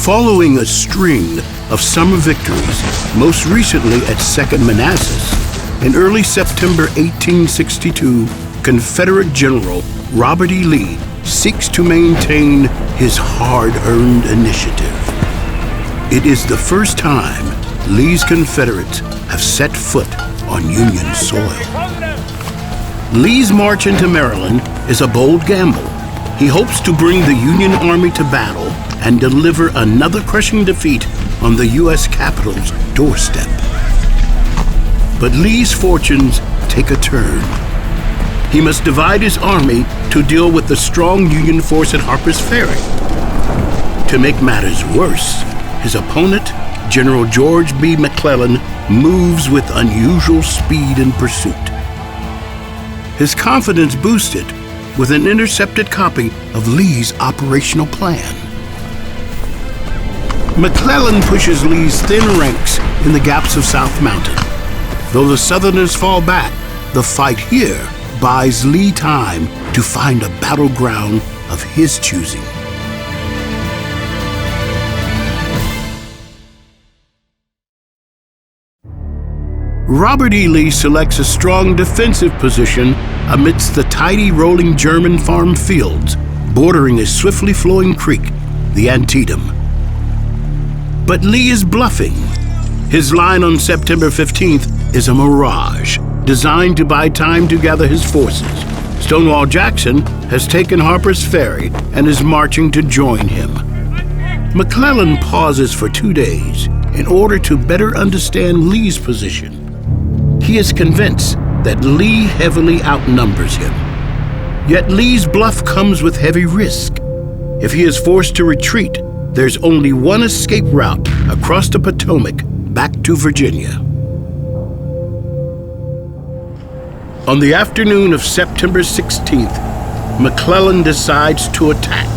Following a string of summer victories, most recently at Second Manassas, in early September 1862, Confederate General Robert E. Lee seeks to maintain his hard-earned initiative. It is the first time Lee's Confederates have set foot on Union soil. Lee's march into Maryland is a bold gamble. He hopes to bring the Union Army to battle and deliver another crushing defeat on the U.S. Capitol's doorstep. But Lee's fortunes take a turn. He must divide his army to deal with the strong Union force at Harper's Ferry. To make matters worse, his opponent, General George B. McClellan, moves with unusual speed in pursuit. His confidence boosted with an intercepted copy of Lee's operational plan. McClellan pushes Lee's thin ranks in the gaps of South Mountain. Though the Southerners fall back, the fight here buys Lee time to find a battleground of his choosing. Robert E. Lee selects a strong defensive position amidst the tidy rolling German farm fields bordering a swiftly flowing creek, the Antietam. But Lee is bluffing. His line on September 15th is a mirage, designed to buy time to gather his forces. Stonewall Jackson has taken Harper's Ferry and is marching to join him. McClellan pauses for 2 days in order to better understand Lee's position. He is convinced that Lee heavily outnumbers him. Yet Lee's bluff comes with heavy risk. If he is forced to retreat, there's only one escape route across the Potomac back to Virginia. On the afternoon of September 16th, McClellan decides to attack.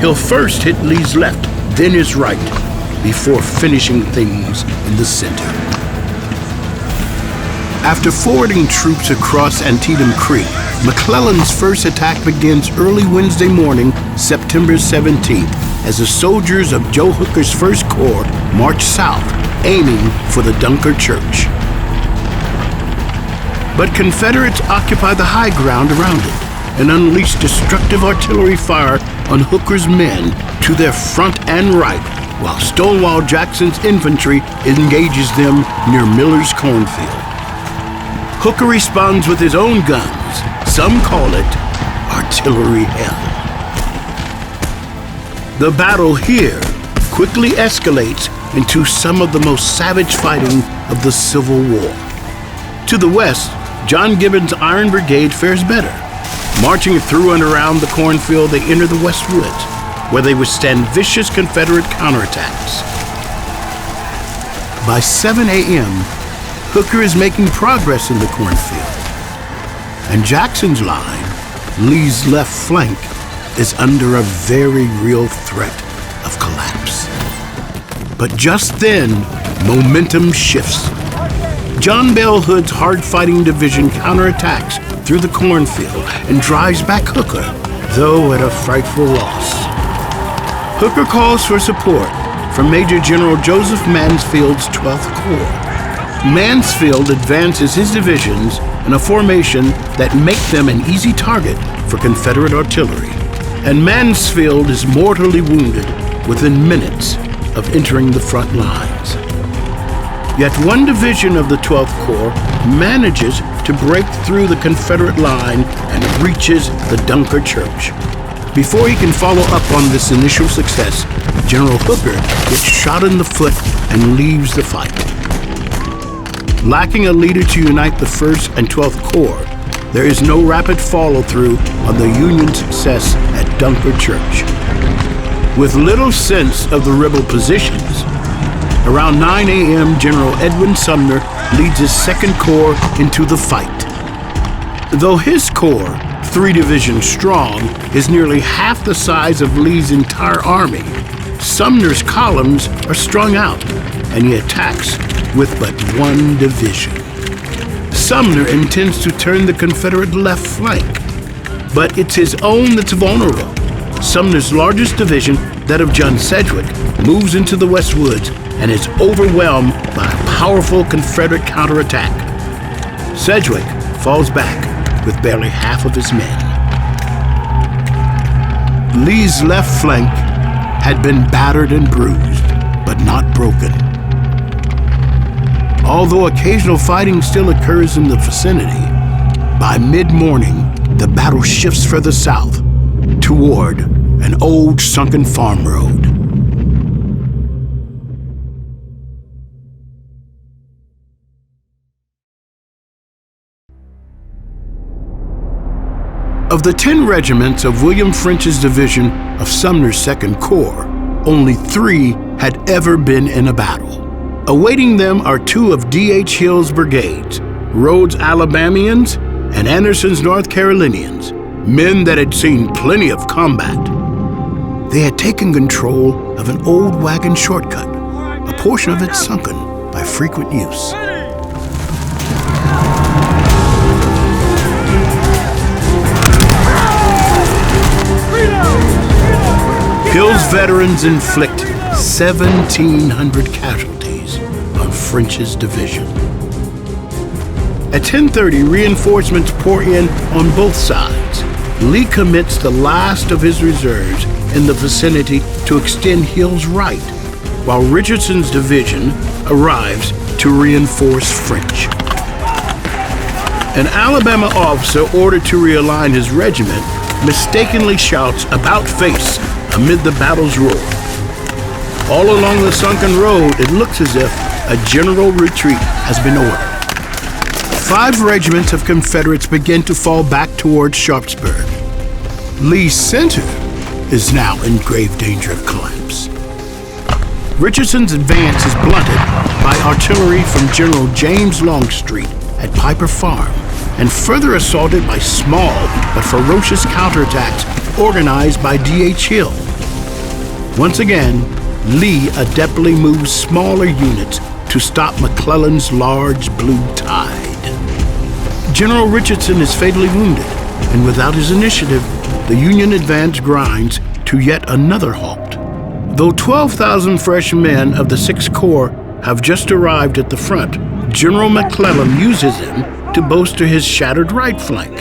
He'll first hit Lee's left, then his right, before finishing things in the center. After forwarding troops across Antietam Creek, McClellan's first attack begins early Wednesday morning, September 17th, as the soldiers of Joe Hooker's First Corps march south, aiming for the Dunker Church. But Confederates occupy the high ground around it and unleash destructive artillery fire on Hooker's men to their front and right, while Stonewall Jackson's infantry engages them near Miller's cornfield. Hooker responds with his own guns. Some call it artillery hell. The battle here quickly escalates into some of the most savage fighting of the Civil War. To the west, John Gibbon's Iron Brigade fares better. Marching through and around the cornfield, they enter the West Woods, where they withstand vicious Confederate counterattacks. By 7 a.m., Hooker is making progress in the cornfield, and Jackson's line, Lee's left flank, is under a very real threat of collapse. But just then, momentum shifts. John Bell Hood's hard-fighting division counterattacks through the cornfield and drives back Hooker, though at a frightful loss. Hooker calls for support from Major General Joseph Mansfield's 12th Corps. Mansfield advances his divisions in a formation that make them an easy target for Confederate artillery, and Mansfield is mortally wounded within minutes of entering the front lines. Yet one division of the 12th Corps manages to break through the Confederate line and reaches the Dunker Church. Before he can follow up on this initial success, General Hooker gets shot in the foot and leaves the fight. Lacking a leader to unite the 1st and 12th Corps, there is no rapid follow-through on the Union success at Dunker Church. With little sense of the rebel positions, around 9 a.m., General Edwin Sumner leads his 2nd Corps into the fight. Though his corps, 3 divisions strong, is nearly half the size of Lee's entire army, Sumner's columns are strung out, and he attacks with but 1 division. Sumner intends to turn the Confederate left flank, But it's his own that's vulnerable. Sumner's largest division, that of John Sedgwick, moves into the West Woods and is overwhelmed by a powerful Confederate counterattack. Sedgwick falls back with barely half of his men. Lee's left flank had been battered and bruised, but not broken. Although occasional fighting still occurs in the vicinity, by mid-morning, the battle shifts further south toward an old sunken farm road. Of the 10 regiments of William French's division of Sumner's 2nd Corps, only 3 had ever been in a battle. Awaiting them are 2 of D.H. Hill's brigades, Rhodes' Alabamians and Anderson's North Carolinians, men that had seen plenty of combat. They had taken control of an old wagon shortcut, a portion of it sunken by frequent use. Hill's veterans inflict 1,700 casualties on French's division. At 10:30, reinforcements pour in on both sides. Lee commits the last of his reserves in the vicinity to extend Hill's right, while Richardson's division arrives to reinforce French. An Alabama officer ordered to realign his regiment mistakenly shouts "About face" amid the battle's roar. All along the sunken road, it looks as if a general retreat has been ordered. 5 regiments of Confederates begin to fall back towards Sharpsburg. Lee's center is now in grave danger of collapse. Richardson's advance is blunted by artillery from General James Longstreet at Piper Farm, and further assaulted by small but ferocious counterattacks organized by D.H. Hill. Once again, Lee adeptly moves smaller units to stop McClellan's large blue tide. General Richardson is fatally wounded, and without his initiative, the Union advance grinds to yet another halt. Though 12,000 fresh men of the 6th Corps have just arrived at the front, General McClellan uses them to bolster his shattered right flank,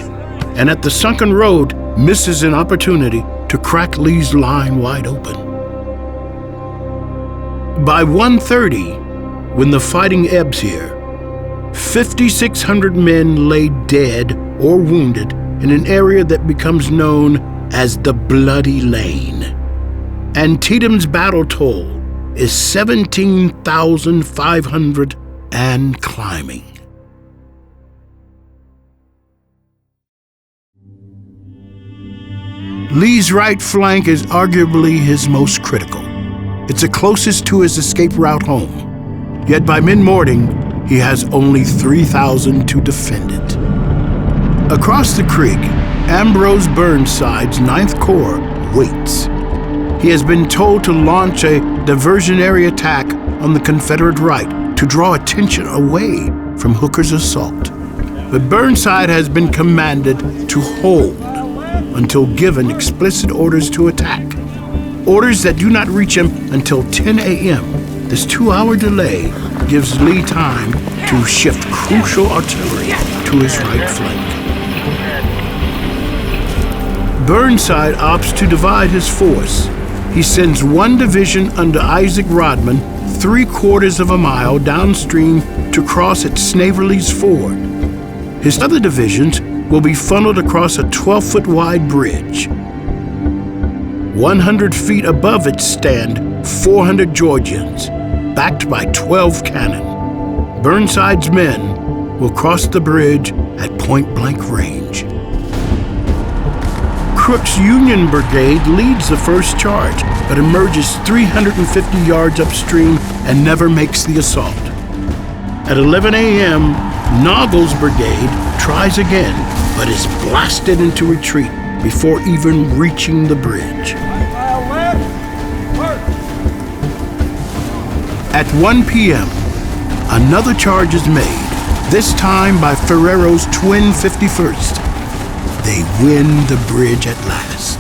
and at the sunken road misses an opportunity to crack Lee's line wide open. By 1:30, when the fighting ebbs here, 5,600 men lay dead or wounded in an area that becomes known as the Bloody Lane. Antietam's battle toll is 17,500 and climbing. Lee's right flank is arguably his most critical. It's the closest to his escape route home. Yet by mid-morning, he has only 3,000 to defend it. Across the creek, Ambrose Burnside's 9th Corps waits. He has been told to launch a diversionary attack on the Confederate right to draw attention away from Hooker's assault. But Burnside has been commanded to hold until given explicit orders to attack. Orders that do not reach him until 10 a.m. This 2-hour delay gives Lee time to shift crucial artillery to his right flank. Burnside opts to divide his force. He sends one division under Isaac Rodman 3/4 of a mile downstream to cross at Snavely Ford. His other divisions will be funneled across a 12-foot wide bridge. 100 feet above it stand 400 Georgians, backed by 12 cannon. Burnside's men will cross the bridge at point-blank range. Crook's Union Brigade leads the first charge, but emerges 350 yards upstream and never makes the assault. At 11 a.m., Naugle's brigade tries again, but is blasted into retreat before even reaching the bridge. At 1 p.m., another charge is made, this time by Ferrero's twin 51st. they win the bridge at last.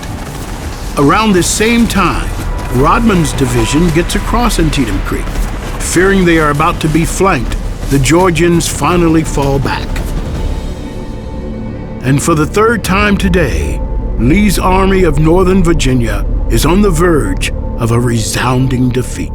Around this same time, Rodman's division gets across Antietam Creek. Fearing they are about to be flanked, the Georgians finally fall back. And for the third time today, Lee's Army of Northern Virginia is on the verge of a resounding defeat.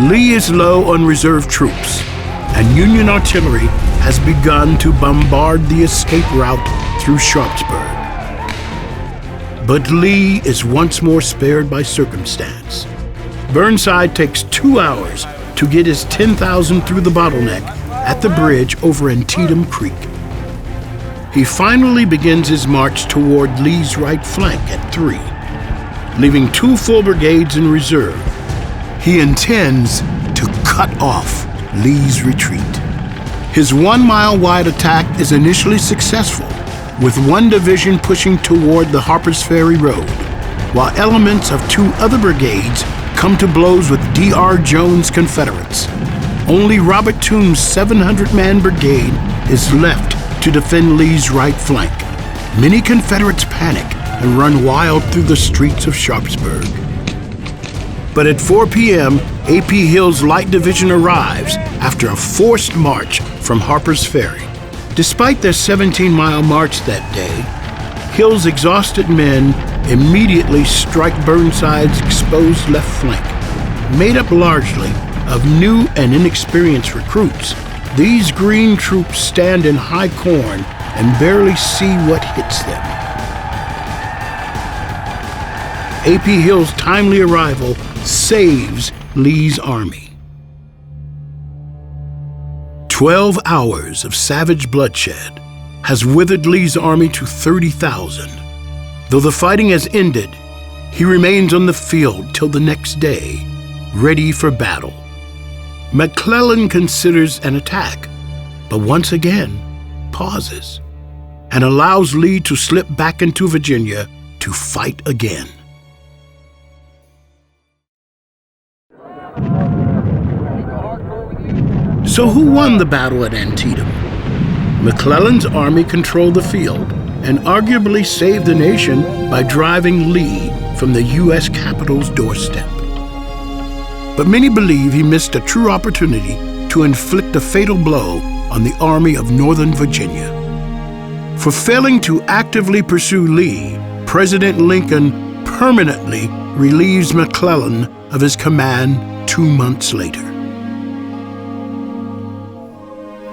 Lee is low on reserve troops, and Union artillery has begun to bombard the escape route through Sharpsburg. But Lee is once more spared by circumstance. Burnside takes 2 hours to get his 10,000 through the bottleneck at the bridge over Antietam Creek. He finally begins his march toward Lee's right flank at 3, leaving 2 full brigades in reserve. He intends to cut off Lee's retreat. His 1-mile-wide attack is initially successful, with 1 division pushing toward the Harper's Ferry Road, while elements of 2 other brigades come to blows with D.R. Jones' Confederates. Only Robert Toombs' 700-man brigade is left to defend Lee's right flank. Many Confederates panic and run wild through the streets of Sharpsburg. But at 4 p.m., A.P. Hill's Light Division arrives after a forced march from Harper's Ferry. Despite their 17-mile march that day, Hill's exhausted men immediately strike Burnside's exposed left flank. Made up largely of new and inexperienced recruits, these green troops stand in high corn and barely see what hits them. A.P. Hill's timely arrival saves Lee's army. 12 hours of savage bloodshed has withered Lee's army to 30,000. Though the fighting has ended, he remains on the field till the next day, ready for battle. McClellan considers an attack, but once again pauses and allows Lee to slip back into Virginia to fight again. So who won the battle at Antietam? McClellan's army controlled the field and arguably saved the nation by driving Lee from the U.S. Capitol's doorstep. But many believe he missed a true opportunity to inflict a fatal blow on the Army of Northern Virginia. For failing to actively pursue Lee, President Lincoln permanently relieves McClellan of his command 2 months later.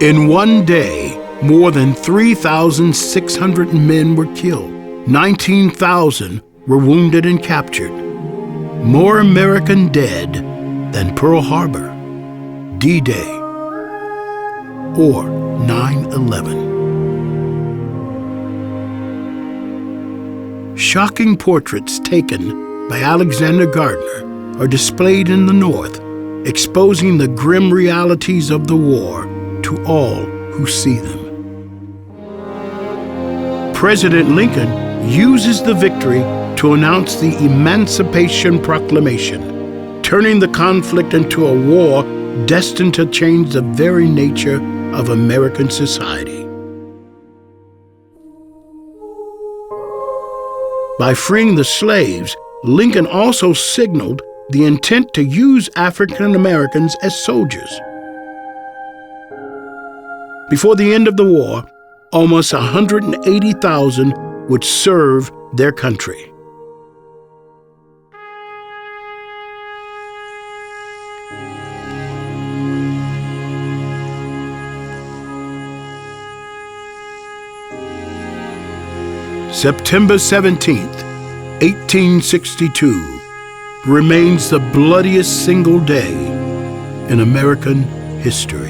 In one day, more than 3,600 men were killed. 19,000 were wounded and captured. More American dead than Pearl Harbor, D-Day, or 9/11. Shocking portraits taken by Alexander Gardner are displayed in the North, exposing the grim realities of the war to all who see them. President Lincoln uses the victory to announce the Emancipation Proclamation, turning the conflict into a war destined to change the very nature of American society. By freeing the slaves, Lincoln also signaled the intent to use African Americans as soldiers. Before the end of the war, almost 180,000 would serve their country. September 17th, 1862, remains the bloodiest single day in American history.